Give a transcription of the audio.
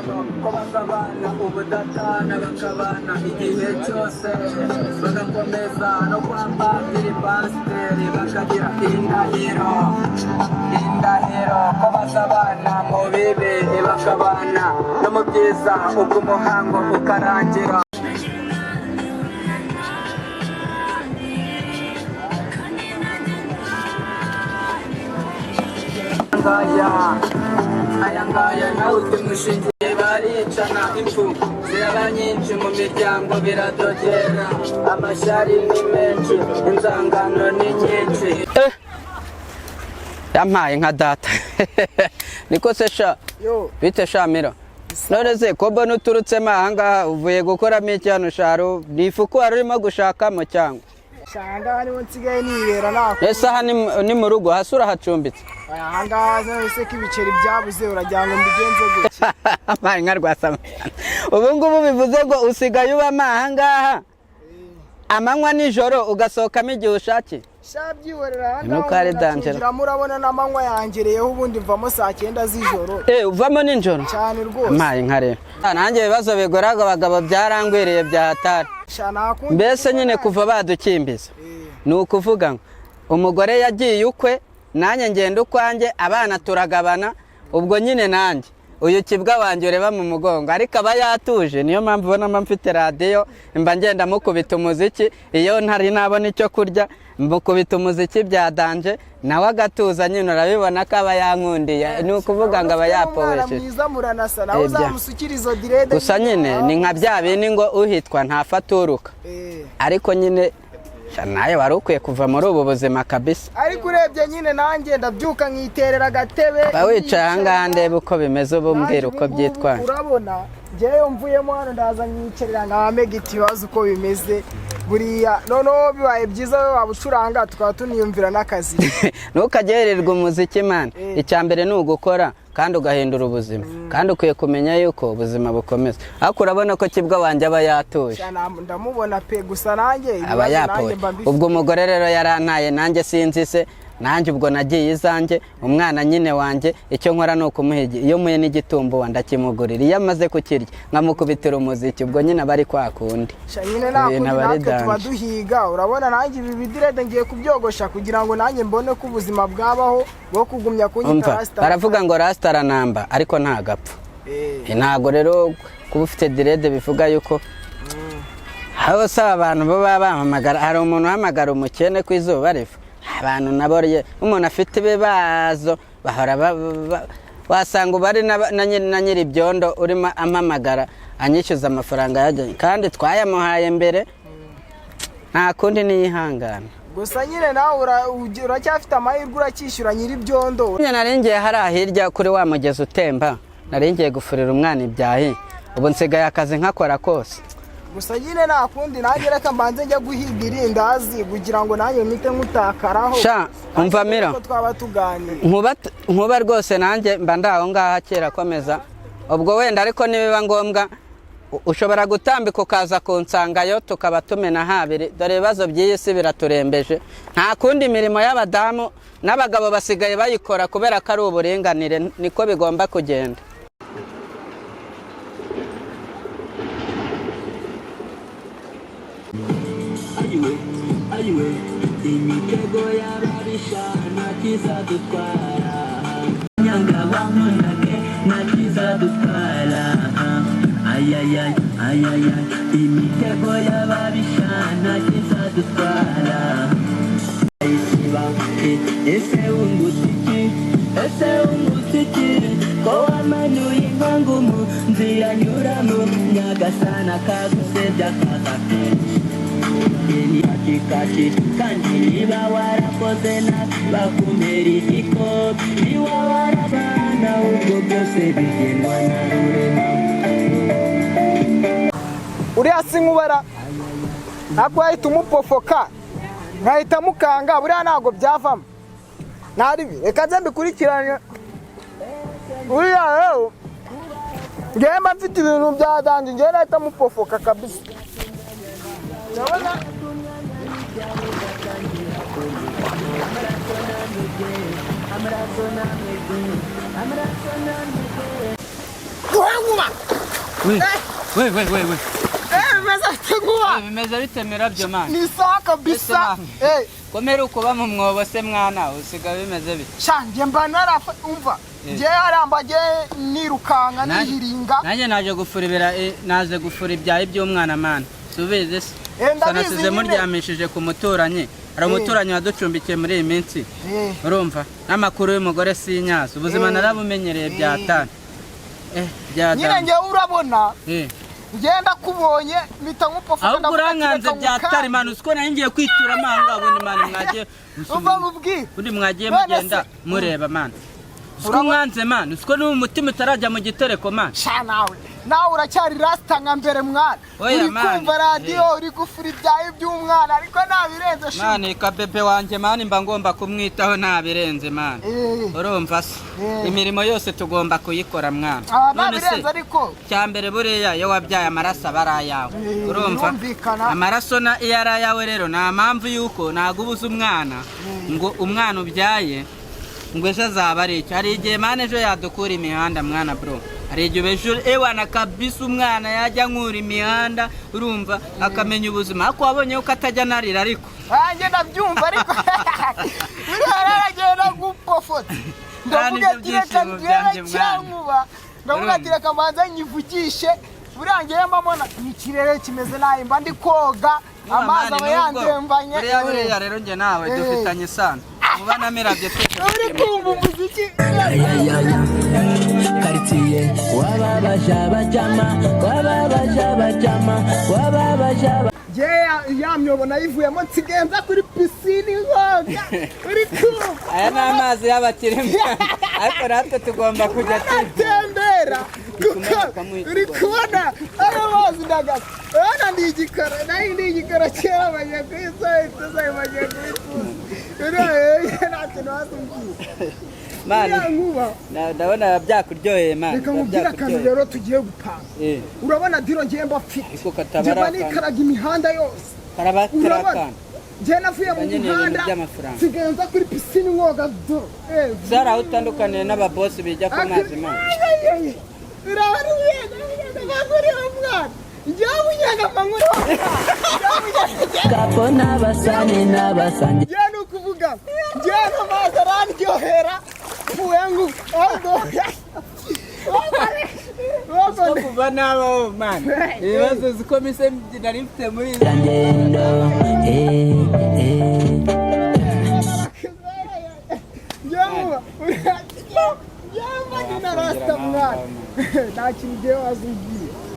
ko basabana ubudatana bakabana igihe cyose bagakomeza no kwambara pasiteri bakagira indahiro ko basabana mu bibi bakabana no mu byiza ubwo umuhango ukarangira. Aya ngaya nawe utimushingiye baricana impfu ziraba nyinshi mu miryango biradogera amashyari ni menshi inzangano ni nyinshi. Yampaye nka data niko se sha bite shamira none se ko mbona uturutsemo ahangaha uvuye gukoramo icyano sharo nifuko wari urimo gushakamo cyangwa shanga niwo nsigaye nibera nako ese aha ni mu rugo hasi urahacumbitse ahangaha zose ko ibiceri byabuze urajya ngo mbigenze gutya amaye nka rwasama ubu ngubu bivuze ngo usigaye ubama ahangaha amanywa nijoro ugasohokamo igihe ushakiye shabyihorera ahangaha murabona n'amanywa yangereyeho ubundi mvamo saa 9 z'ijoro uvamo nijoro cyane rwose amaye nka rero nanjye ibibazo bigoraga abagabo byarangwereye bya hatari mbese nyine kuva badukimbiza ni ukuvuga ngo umugore yagiye ukwe nanjye ngenda ukwanjye abana turagabana ubwo nyine nanjye uyu kibwa wanjye ureba mu mugongo ariko aba yatuje niyo mpamvu ubona mfite radiyo mba ngenda mukubita umuziki iyo ntari nabona icyo kurya mukubita umuziki bya danje nawe agatuza nyine urabibona ko aba yankundiye ni ukuvuga ngo aba yapowesheje gusa nyine ni nka bya bindi ngo uhitwa ntafaturuka ariko nyine nawe wari ukwiye kuva muri ubu buzima kabisa ariko urebye nyine nanjye ndabyuka nkiterera agatebe wicaye ahangaha ndebe uko bimeze ubu mbwira uko byitwaye urabona njyewe mvuyemo hano ndaza nkiyicarira nkabamega ikibazo uko bimeze buriya noneho bibaye byiza we waba ucuranga tukaba tuniyumvira n'akazi ntukagerererwe umuziki man icya mbere ni ugukora kandi ugahindura ubuzima kandi ukwiye kumenya yuko ubuzima bukomeza ariko urabona ko kibwa wanjye aba yatuje ndamubona pe gusa nanjye aba yapoye ubwo umugore rero yarantaye nanjye sinzi se nanjye ubwo nagiye izanjye umwana nyine wanjye icyo nkora ni ukumuhiga iyo muye n'igitumbo ndakimugurira iyo amaze kukirya nkamukubitira umuziki ubwo nyine aba ari kwa kundi nyine natwe tuba duhiga urabona nanjye ibi bidirede ngiye kubyogosha kugira ngo nanjye mbone ko ubuzima bwabaho bwo kugumya kunyita rasita baravuga ngo rasita aranamba ariko ntagapfa ntabwo rero kuba ufite direde bivuga yuko hose abantu baba bahamagara hari umuntu uhamagara umukene ku izuba riva abantu nabo umuntu afite ibibazo bahora wasanga ubari na nyiri ibyondo urimo amamagara anyishyuza amafaranga yajyanye kandi twayamuhaye mbere nta kundi niyihangana gusa nyine nawe uracyafite amahirwe uracyishyura nyiri ibyondo naringiye hariya hirya kuri wa mugezi utemba naringiye gufurira umwana ibyahi ubu nsigaye akazi nkakora kose gusa nyine nta kundi nanjye reka mbanze njya guhiga irindazi kugira ngo nanjye mpite nkutakaraho sha umva mira twaba tuganira nkuba rwose nanjye mba ndaho ngaha kera komeza ubwo wenda ariko nibiba ngombwa ushobora gutambika ukaza kunsangayo tukaba tumena habiri dore ibibazo by'iyi si biraturembeje nta kundi imirimo y'abadamu n'abagabo basigaye bayikora kubera ko ari uburinganire niko bigomba kugenda ayiwe imitego y'ababisha ntakizadutwara nyanga bamunage ntakizadutwara ayayay imitego y'ababisha ntakizadutwara ese ungutiki ko wamanuye inkangu mu nzira nyuramo nyagasana kagusebya kagakesha kati kandi niba warakoze nabi bakumera igiko niba warabana ubwo byose bigenwa na rurema uriya si nkubara ntabwo wahita umupofoka nkahita mukanga buriya ntabwo byavamo ntaribi reka nze mbikurikirane uriya rero ngewe mba mfite ibintu byadanje ngewe nahita mupofoka kabisa urabona nkuba. we Bimeze bite nkuba? bimeze bitemera byo man Ni sawa kabisa. komera ukuba mu mwobo se mwana usiga bimeze bite Shange mba narafa umva. Je arambaje nirukanga nihiringa. nanjye naje gufura ibyaye by'umwana man subize se sanasize muryamishije ku muturanyi hari umuturanyi waducumbikiye muri iyi minsi urumva n'amakuru y'umugore sinyazo ubuzima narabumenyereye byatana nyine njye urabona ngenda kubonye mpita nkupofa ahubwo urankanze byatari man usiko nari ngiye kwitura amanga ubundi man mwagiye umva mubwire ubundi mwagiye mugenda mureba man usiko mwanze man usiko n'umutima utarajya mu gitereko man sha nawe uracyari rasta nka mbere mwana uri kumva radio uri gufura ibyaye by'umwana ariko nabirenze shu man kabebe wanje man mba ngomba kumwitaho nabirenze man urumva se imirimo yose tugomba kuyikora mwana none se ariko cyambere buriya yo wabyaye amaraso barayawe urumva amaraso na iyarayawe rero nta mpamvu yuko nagubuza umwana ngo umwana ubyaye ngo ejo azaba ari icyo hari igihe man ejo yadukura imihanda mwana bro hari igihe ejo ewana kabisa umwana yajya nkura imihanda urumva akamenya ubuzima ariko wabonye ko atajya narira ariko nanjye nabyumva ariko uraragenda gupofota ndavuga ati reka ndebe cyankuba ndavuga ati reka manza nyivugishe burangiye mamona ikirere kimeze nabi mba ndi koga amazi aba yandembanye buriya rero njye nawe dufitanye isano muba namirabye uri kumva umuziki quartier wababajabajama yamyobo nayivuyemo nsigenza kuri pisine nkoga uri kumva aya ni amazi y'abakire ariko natwe tugomba kujya tembera kuko uri kubona aya mazi ndagaza urabona ndi igikara kera bagiye kuyitsa bagiye kuyitsa ntacyo nasumbwiye ndabona byakuryoheye man reka mubwire akantu rero tugiye gupanga urabona diro ngiye mba mfite njye nikaraga imihanda yose urabona njye navuye mu muhanda sigenza kuri pisine nkoga do zara aho utandukaniye n'ababosi bijya ku mazi man urabona baguriye umwana njyewe unyega manguri kapo n'abasani njye ni ukuvuga njye n'amazi arandyohera fuengu kuva n'abaho man ibibazo zikomise nari mfite muri nta kintu ngewe wazugiye